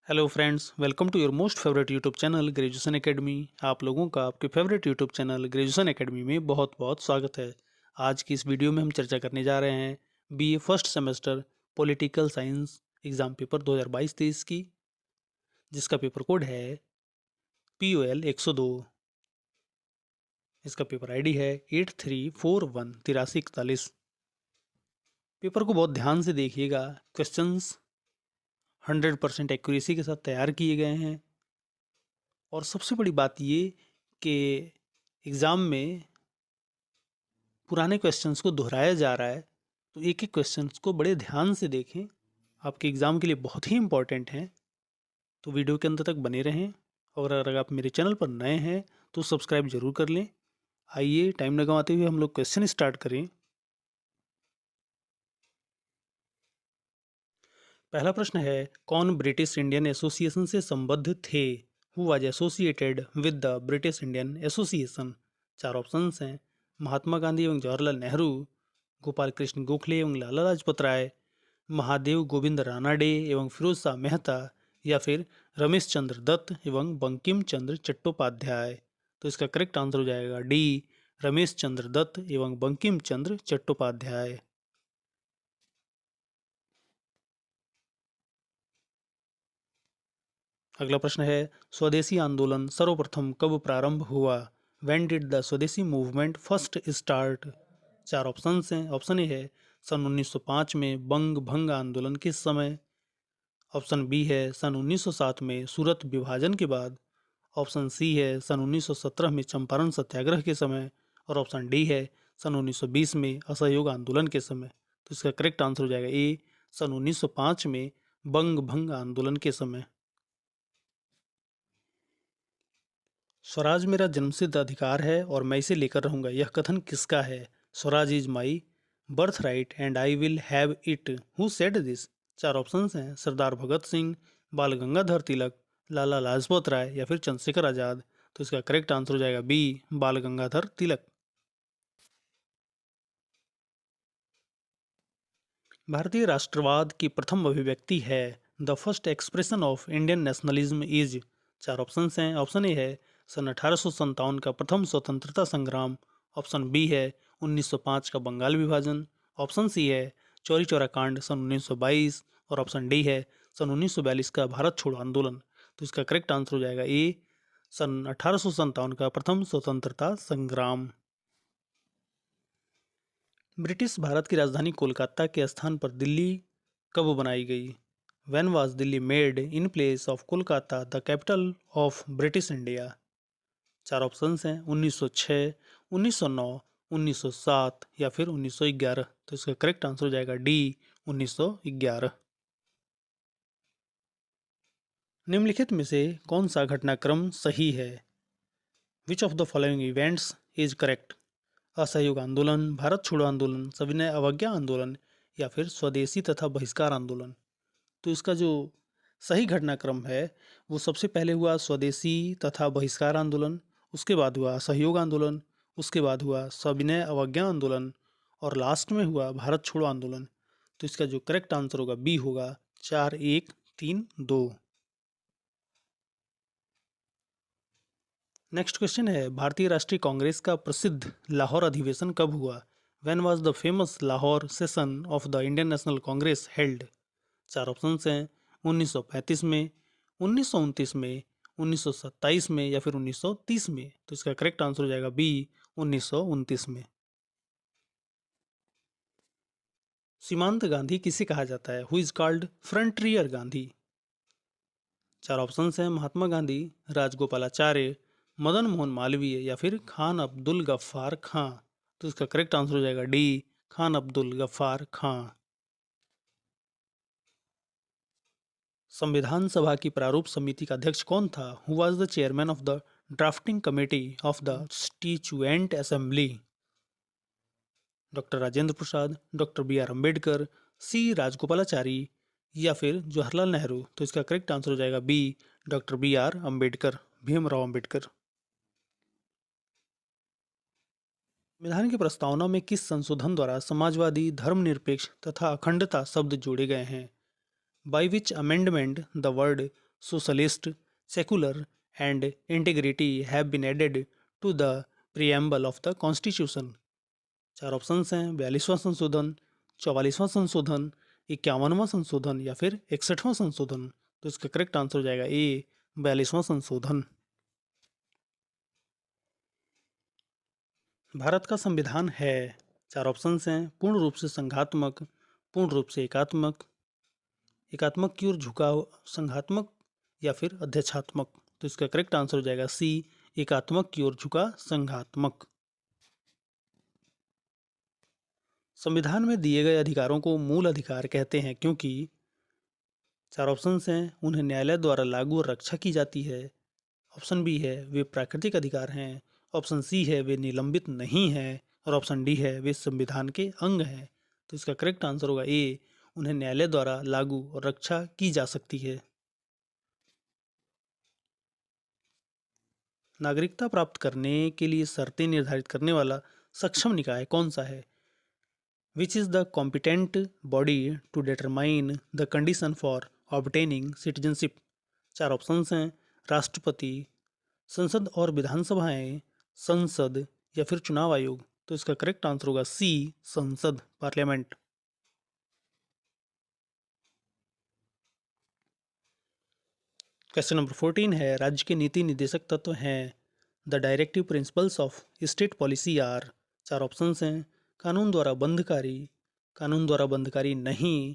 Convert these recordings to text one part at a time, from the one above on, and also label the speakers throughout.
Speaker 1: Hello friends, welcome to your most favourite YouTube channel Graduation Academy. आप लोगों का आपके favourite YouTube channel Graduation Academy में बहुत बहुत स्वागत है। आज की इस वीडियो में हम चर्चा करने जा रहे हैं BA first semester political science exam paper 2022-23 की, जिसका पेपर कोड है POL 102। इसका पेपर आईडी है 83418341। पेपर को बहुत ध्यान से देखिएगा। क्वेश्चंस 100% एक्यूरेसी के साथ तैयार किए गए हैं। और सबसे बड़ी बात ये कि एग्ज़ाम में पुराने क्वेश्चंस को दोहराया जा रहा है, तो एक एक क्वेश्चंस को बड़े ध्यान से देखें। आपके एग्ज़ाम के लिए बहुत ही इम्पॉर्टेंट हैं, तो वीडियो के अंत तक बने रहें। और अगर आप मेरे चैनल पर नए हैं तो सब्सक्राइब ज़रूर कर लें। आइए टाइम न गंवाते हुए हम लोग क्वेश्चन स्टार्ट करें। पहला प्रश्न है, कौन ब्रिटिश इंडियन एसोसिएशन से संबद्ध थे? Who was associated with the British Indian association? चार ऑप्शंस हैं, महात्मा गांधी एवं जवाहरलाल नेहरू, गोपाल कृष्ण गोखले एवं लाला लाजपत राय, महादेव गोविंद रानाडे एवं फिरोज शाह मेहता, या फिर रमेश चंद्र दत्त एवं बंकिम चंद्र चट्टोपाध्याय। तो इसका करेक्ट आंसर हो जाएगा डी, रमेश चंद्र दत्त एवं बंकिम चंद्र चट्टोपाध्याय। अगला प्रश्न है, स्वदेशी आंदोलन सर्वप्रथम कब प्रारंभ हुआ? व्हेन डिड द स्वदेशी मूवमेंट फर्स्ट स्टार्ट? चार ऑप्शंस हैं। ऑप्शन ए है सन 1905 में बंग भंग आंदोलन के समय। ऑप्शन बी है सन 1907 में सूरत विभाजन के बाद। ऑप्शन सी है सन 1917 में चंपारण सत्याग्रह के समय। और ऑप्शन डी है सन 1920 में असहयोग आंदोलन के समय। तो इसका करेक्ट आंसर हो जाएगा ए, सन 1905 में बंग भंग आंदोलन के समय। स्वराज मेरा जन्मसिद्ध अधिकार है और मैं इसे लेकर रहूंगा, यह कथन किसका है? Swaraj is my birth right and I will have it. Who said this? चार ऑप्शंस हैं, सरदार भगत सिंह, बाल गंगाधर तिलक, लाला लाजपत राय, या फिर चंद्रशेखर आजाद। तो इसका करेक्ट आंसर हो जाएगा बी, बाल गंगाधर तिलक। भारतीय राष्ट्रवाद की प्रथम अभिव्यक्ति है। The first expression of Indian nationalism is. चार ऑप्शन हैं। ऑप्शन ए है सन 1857 का प्रथम स्वतंत्रता संग्राम। ऑप्शन बी है 1905 का बंगाल विभाजन। ऑप्शन सी है चौरी चौरा कांड सन 1922। और ऑप्शन डी है सन 1942 का भारत छोड़ो आंदोलन। तो इसका करेक्ट आंसर हो जाएगा ए, सन 1857 का प्रथम स्वतंत्रता संग्राम। ब्रिटिश भारत की राजधानी कोलकाता के स्थान पर दिल्ली कब बनाई गई? When was Delhi made in place of Kolkata the capital of British India? चार ऑप्शंस हैं, 1906, 1909, 1907, या फिर 1911। तो इसका करेक्ट आंसर हो जाएगा डी, 1911। निम्नलिखित में से कौन सा घटनाक्रम सही है? विच of the following events is correct? असहयोग आंदोलन, भारत छोड़ो आंदोलन, सविनय अवज्ञा आंदोलन, या फिर स्वदेशी तथा बहिष्कार आंदोलन। तो इसका जो सही घटनाक्रम है वो सबसे पहले हुआ स्वदेशी तथा बहिष्कार आंदोलन, उसके बाद हुआ असहयोग आंदोलन, उसके बाद हुआ सविनय अवज्ञा आंदोलन, और लास्ट में हुआ भारत छोड़ो आंदोलन। तो इसका जो करेक्ट आंसर होगा बी होगा, 4132। नेक्स्ट क्वेश्चन है, भारतीय राष्ट्रीय कांग्रेस का प्रसिद्ध लाहौर अधिवेशन कब हुआ? When was the famous Lahore session of the Indian national Congress held? चार ऑप्शंस हैं, 1935 में, 1929 में, 1927 में, या फिर 1930 में। तो इसका करेक्ट आंसर हो जाएगा बी, 1929 में। सीमांत गांधी किसे कहा जाता है? Who is called frontier Gandhi? चार ऑप्शंस हैं, महात्मा गांधी, राजगोपालाचार्य, मदन मोहन मालवीय, या फिर खान अब्दुल गफ्फार खां। तो इसका करेक्ट आंसर हो जाएगा डी, खान अब्दुल गफ्फार खां। संविधान सभा की प्रारूप समिति का अध्यक्ष कौन था? Who was the chairman of the drafting committee of the constituent assembly? Doctor Rajendra Prasad, doctor B.R. Ambedkar, C Rajagopalachari, या फिर जवाहरलाल नेहरू। तो इसका करेक्ट आंसर हो जाएगा B, doctor B.R. Ambedkar, Bhimrao Ambedkar. संविधान की प्रस्तावना में किस संशोधन द्वारा समाजवादी, धर्मनिरपेक्ष तथा अखंडता शब्द जोड़े गए हैं? By which amendment the word socialist, secular, and integrity have been added to the preamble of the Constitution. चार ऑप्शंस हैं: 42वां संशोधन, 44वां संशोधन, 51वां संशोधन या फिर 61वां संशोधन। तो इसका करेक्ट आंसर हो जाएगा ए, 42वां संशोधन। भारत का संविधान है, चार ऑप्शंस हैं: पूर्ण रूप से संघात्मक, पूर्ण रूप से एकात्मक, एकात्मक की ओर झुकाव, संघात्मक या फिर अध्यक्षात्मक। तो इसका करेक्ट आंसर हो जाएगा सी, एकात्मक की ओर झुका संघात्मक। संविधान में दिए गए अधिकारों को मूल अधिकार कहते हैं क्योंकि चार ऑप्शंस हैं: उन्हें न्यायालय द्वारा लागू और रक्षा की जाती है, ऑप्शन बी है वे प्राकृतिक अधिकार हैं, ऑप्शन सी है वे निलंबित नहीं हैं और ऑप्शन डी है वे संविधान के अंग हैं। तो इसका करेक्ट आंसर होगा ए, उन्हें न्यायालय द्वारा लागू और रक्षा की जा सकती है। नागरिकता प्राप्त करने के लिए शर्तें निर्धारित करने वाला सक्षम निकाय कौन सा है? Which is the competent body to determine the condition for obtaining citizenship. चार ऑप्शंस हैं: राष्ट्रपति, संसद और विधानसभाएं, संसद या फिर चुनाव आयोग। तो इसका करेक्ट आंसर होगा सी, संसद, पार्लियामेंट। क्वेश्चन नंबर 14 है, राज्य के नीति निर्देशक तत्व हैं। The directive principles of state policy are. चार ऑप्शंस हैं: कानून द्वारा बंधकारी, कानून द्वारा बंधकारी नहीं,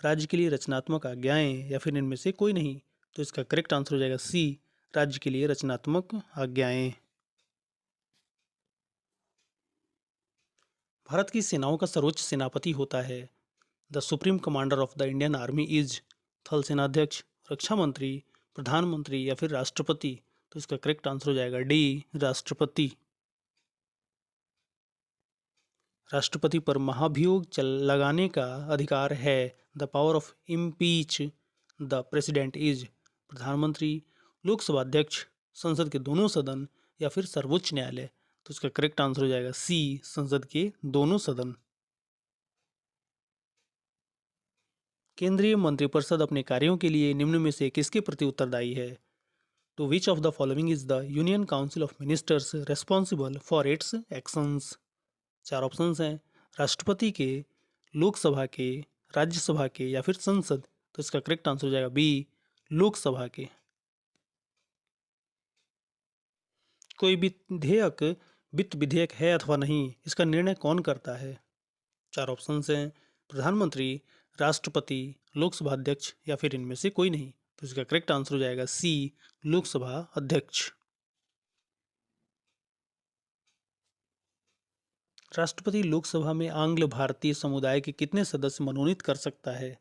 Speaker 1: राज्य के लिए रचनात्मक आज्ञाएं या फिर इनमें से कोई नहीं। तो इसका करेक्ट आंसर हो जाएगा सी, राज्य के लिए रचनात्मक आज्ञाएं। भारत की सेनाओं का सर्वोच्च सेनापति होता है। The supreme commander of the Indian army is थल सेनाध्यक्ष, रक्षा मंत्री, प्रधानमंत्री या फिर राष्ट्रपति। तो इसका करेक्ट आंसर हो जाएगा डी, राष्ट्रपति। राष्ट्रपति पर महाभियोग लगाने का अधिकार है। The power of impeach the president is प्रधानमंत्री, लोकसभा अध्यक्ष, संसद के दोनों सदन या फिर सर्वोच्च न्यायालय। तो इसका करेक्ट आंसर हो जाएगा सी, संसद के दोनों सदन। केंद्रीय मंत्रिपरिषद अपने कार्यों के लिए निम्न में से किसके प्रति उत्तरदायी है? To which of the following is the union council of ministers responsible for its actions. चार ऑप्शंस हैं: राष्ट्रपति के, लोकसभा के, राज्यसभा के या फिर संसद। तो इसका करेक्ट आंसर हो जाएगा बी, लोकसभा के। कोई विधेयक वित्त विधेयक है अथवा नहीं, इसका निर्णय कौन करता है? चार ऑप्शंस हैं: प्रधानमंत्री, राष्ट्रपति, लोकसभा अध्यक्ष या फिर इनमें से कोई नहीं। तो इसका करेक्ट आंसर हो जाएगा सी, लोकसभा अध्यक्ष। राष्ट्रपति लोकसभा में आंग्ल भारतीय समुदाय के कितने सदस्य मनोनीत कर सकता है?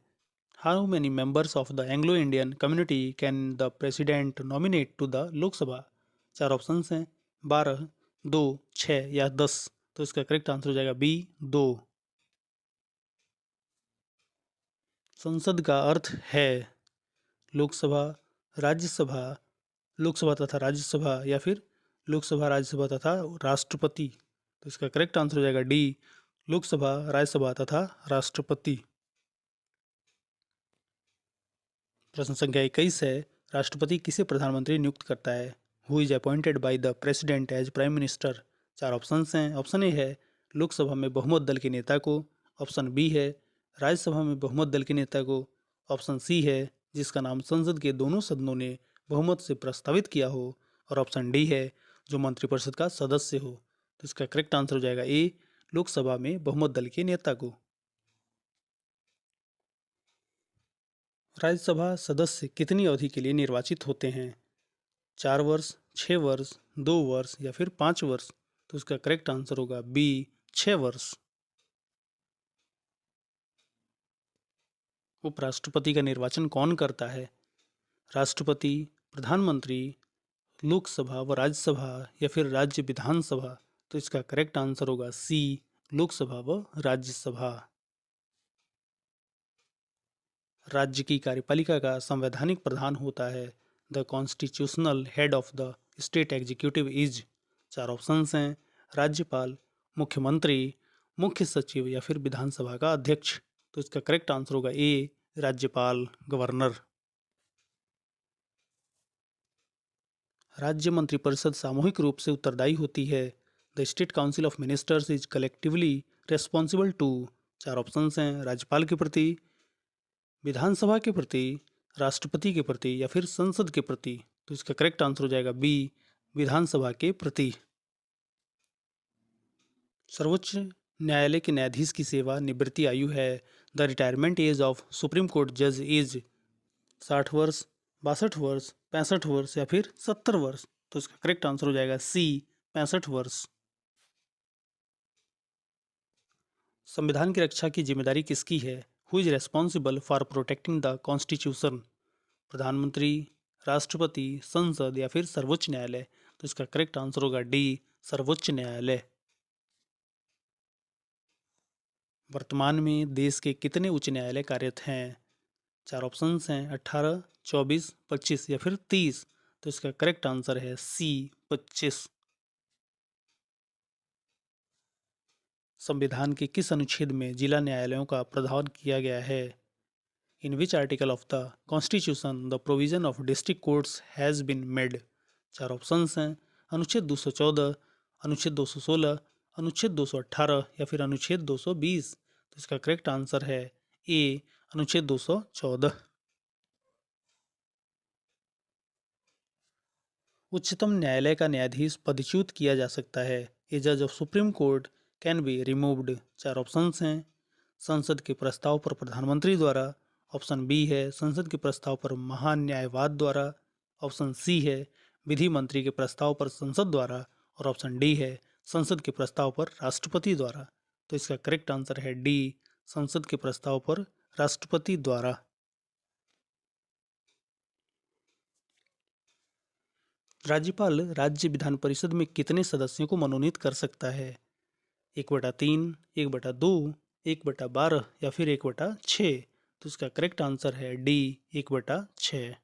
Speaker 1: How many members of the Anglo Indian community can the president nominate to the Lok Sabha. चार ऑप्शंस हैं: 12, 2, 6 या 10। तो इसका करेक्ट आंसर हो जाएगा बी, 2। संसद का अर्थ है लोकसभा, राज्यसभा, लोकसभा तथा राज्यसभा या फिर लोकसभा, राज्यसभा तथा राष्ट्रपति। तो इसका करेक्ट आंसर हो जाएगा डी, लोकसभा, राज्यसभा तथा राष्ट्रपति। प्रश्न संख्या 21 है, राष्ट्रपति किसे प्रधानमंत्री नियुक्त करता है? Who is appointed by the president as prime minister. चार ऑप्शंस हैं: ऑप्शन ए है लोकसभा में बहुमत दल के नेता को, ऑप्शन बी है राज्यसभा में बहुमत दल के नेता को, ऑप्शन सी है जिसका नाम संसद के दोनों सदनों ने बहुमत से प्रस्तावित किया हो और ऑप्शन डी है जो मंत्रिपरिषद का सदस्य हो। तो इसका करेक्ट आंसर हो जाएगा ए, लोकसभा में बहुमत दल के नेता को। राज्यसभा सदस्य कितनी अवधि के लिए निर्वाचित होते हैं? 4 वर्ष, 6 वर्ष, 2 वर्ष या फिर 5 वर्ष। तो इसका करेक्ट आंसर होगा बी, 6 वर्ष। उपराष्ट्रपति का निर्वाचन कौन करता है? राष्ट्रपति, प्रधानमंत्री, लोकसभा व राज्यसभा या फिर राज्य विधानसभा। तो इसका करेक्ट आंसर होगा सी, लोकसभा व राज्यसभा। राज्य की कार्यपालिका का संवैधानिक प्रधान होता है। The constitutional head of the state executive is. चार ऑप्शंस हैं: राज्यपाल, मुख्यमंत्री, मुख्य सचिव या फिर विधानसभा का अध्यक्ष। तो इसका करेक्ट आंसर होगा ए, राज्यपाल, गवर्नर। राज्य मंत्रिपरिषद सामूहिक रूप से उत्तरदायी होती है। The state council of ministers is collectively responsible to. 4 options हैं, राज्यपाल के प्रति, विधानसभा के प्रति, राष्ट्रपति के प्रति या फिर संसद के प्रति। तो इसका करेक्ट आंसर हो जाएगा बी, विधानसभा के प्रति। सर्वोच्च न्यायालय के न्यायाधीश की सेवा निवृत्ति आयु है। The retirement age of supreme court जज इज 60 वर्ष, 62 वर्ष, 65 वर्ष या फिर 70 वर्ष। तो इसका करेक्ट आंसर हो जाएगा सी, 65 वर्ष। संविधान की रक्षा की जिम्मेदारी किसकी है? Who is responsible for protecting the constitution? प्रधानमंत्री, राष्ट्रपति, संसद या फिर सर्वोच्च न्यायालय। तो इसका करेक्ट आंसर होगा डी, सर्वोच्च न्यायालय। वर्तमान में देश के कितने उच्च न्यायालय कार्यरत हैं? 4 ऑप्शंस हैं, 18, 24, 25 या फिर 30। तो इसका करेक्ट आंसर है सी, 25। संविधान के किस अनुच्छेद में जिला न्यायालयों का प्रावधान किया गया है? In which article of the constitution the provision of district courts has been made? 4 options हैं, अनुच्छेद 214, अनुच्छेद 216, अनुच्छेद 218 या फिर अनुच्छेद 220। तो इसका करेक्ट आंसर है ए, अनुच्छेद 214। उच्चतम न्यायालय का न्यायाधीश पदच्युत किया जा सकता है। ए जज of supreme court can be removed. 4 options हैं, संसद के प्रस्ताव पर प्रधानमंत्री द्वारा, ऑप्शन बी है संसद के प्रस्ताव पर महान्यायवाद द्वारा, ऑप्शन सी है विधि मंत्री के प्रस्ताव पर संसद द्वारा और ऑप्शन डी है संसद के प्रस्ताव पर राष्ट्रपति द्वारा। तो इसका करेक्ट आंसर है डी, संसद के प्रस्ताव पर राष्ट्रपति द्वारा। राज्यपाल राज्य विधान परिषद में कितने सदस्यों को मनोनीत कर सकता है? 1/3, 1/2, 1/12 या फिर 1/6। तो इसका करेक्ट आंसर है डी, 1/6।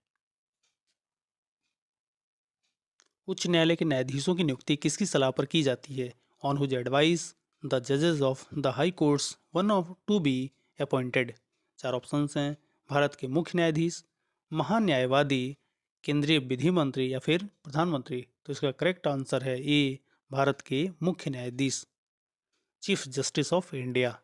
Speaker 1: उच्च न्यायालय के न्यायाधीशों की नियुक्ति किसकी सलाह पर की जाती है? ऑन हुज एडवाइस द जजेस of the high courts one of to be appointed. 4 options हैं, भारत के मुख्य न्यायाधीश, महान्यायवादी, केंद्रीय विधि मंत्री या फिर प्रधानमंत्री। तो इसका करेक्ट आंसर है ए, भारत के मुख्य न्यायाधीश, chief justice of India.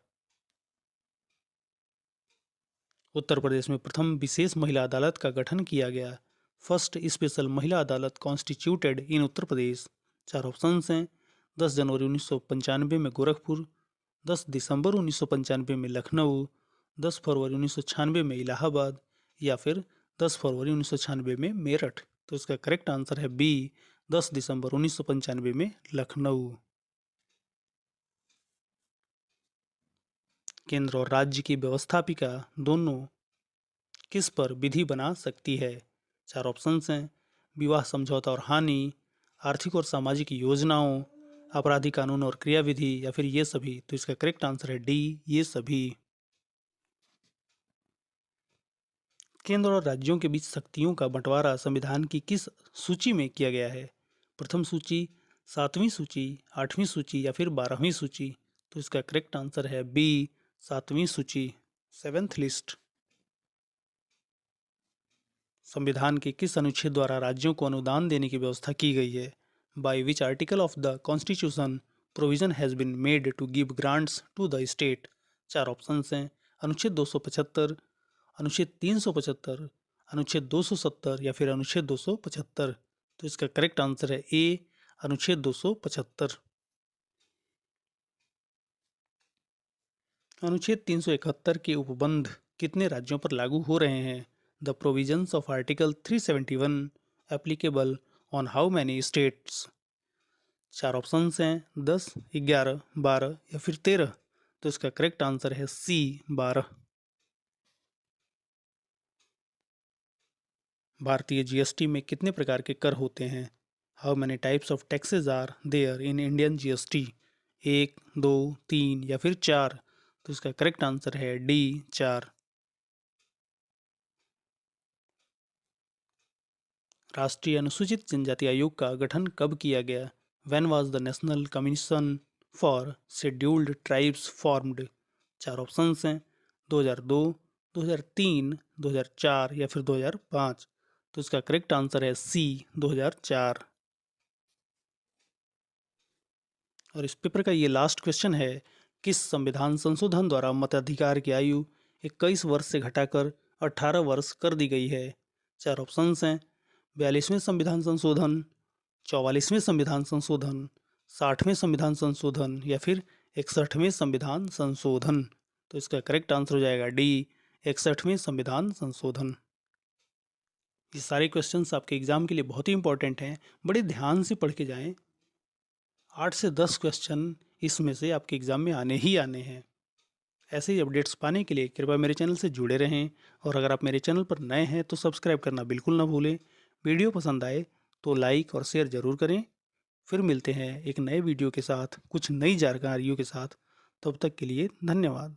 Speaker 1: Uttar Pradesh में प्रथम विशेष महिला अदालत का गठन किया गया। फर्स्ट स्पेशल महिला अदालत कॉन्स्टिट्यूटेड इन उत्तर प्रदेश। 4 ऑप्शंस हैं, 10 जनवरी 1995 में गोरखपुर, 10 दिसंबर 1995 में लखनऊ, 10 फरवरी 1996 में इलाहाबाद या फिर 10 फरवरी 1996 में मेरठ। तो इसका करेक्ट आंसर है बी, 10 दिसंबर 1995 में लखनऊ। केंद्र और राज्य की व्यवस्थापिका दोनों किस पर विधि बना सकती है? 4 ऑप्शंस हैं, विवाह समझौता और हानि, आर्थिक और सामाजिक योजनाओं, आपराधिक कानून और क्रियाविधि या फिर ये सभी। तो इसका करेक्ट आंसर है डी, ये सभी। केंद्र और राज्यों के बीच शक्तियों का बंटवारा संविधान की किस सूची में किया गया है? प्रथम सूची, 7वीं सूची, 8वीं सूची या फिर 12वीं सूची। तो इसका करेक्ट आंसर है बी, 7वीं सूची, 7th लिस्ट। संविधान के किस अनुच्छेद द्वारा राज्यों को अनुदान देने की व्यवस्था की गई है? By which article of the constitution provision has been made to give grants to the state? 4 options हैं, अनुच्छेद 275, अनुच्छेद 375, अनुच्छेद 270 या फिर अनुच्छेद 275। तो इसका करेक्ट आंसर है ए, अनुच्छेद 275। अनुच्छेद 371 के उपबंध कितने राज्यों पर लागू हो रहे हैं? The provisions of article 371 applicable on how many states? 4 options हैं, 10, 11, 12 या फिर 13। तो इसका करेक्ट आंसर है सी, 12। भारतीय जीएसटी में कितने प्रकार के कर होते हैं? How many types of taxes are there in Indian GST? 1, 2, 3 या फिर 4। तो इसका करेक्ट आंसर है डी, 4। राष्ट्रीय अनुसूचित जनजाति आयोग का गठन कब किया गया? When was the national commission for scheduled tribes formed? 4 options हैं, 2002, 2003, 2004 या फिर 2005। तो इसका करेक्ट आंसर है सी 2004। और इस पेपर का ये लास्ट क्वेश्चन है, किस संविधान संशोधन द्वारा मताधिकार की आयु 21 वर्ष से घटाकर 18 वर्ष कर दी गई है? चार ऑप्शंस हैं, 42वें संविधान संशोधन, 44वें संविधान संशोधन, 60वें संविधान संशोधन या फिर 61वें संविधान संशोधन। तो इसका करेक्ट आंसर हो जाएगा डी 61वें संविधान संशोधन। ये सारे क्वेश्चंस आपके एग्जाम के लिए बहुत ही इंपॉर्टेंट हैं, बड़े ध्यान से पढ़ के जाएं। 8 से 10 क्वेश्चन इसमें से आपके एग्जाम में आने ही आने हैं। ऐसे ही अपडेट्स पाने के लिए कृपया मेरे चैनल से जुड़े रहें, और अगर आप मेरे चैनल पर नए हैं तो सब्सक्राइब करना बिल्कुल ना भूलें। वीडियो पसंद आए तो लाइक और शेयर ज़रूर करें। फिर मिलते हैं एक नए वीडियो के साथ, कुछ नई जानकारियों के साथ। तब तक के लिए धन्यवाद।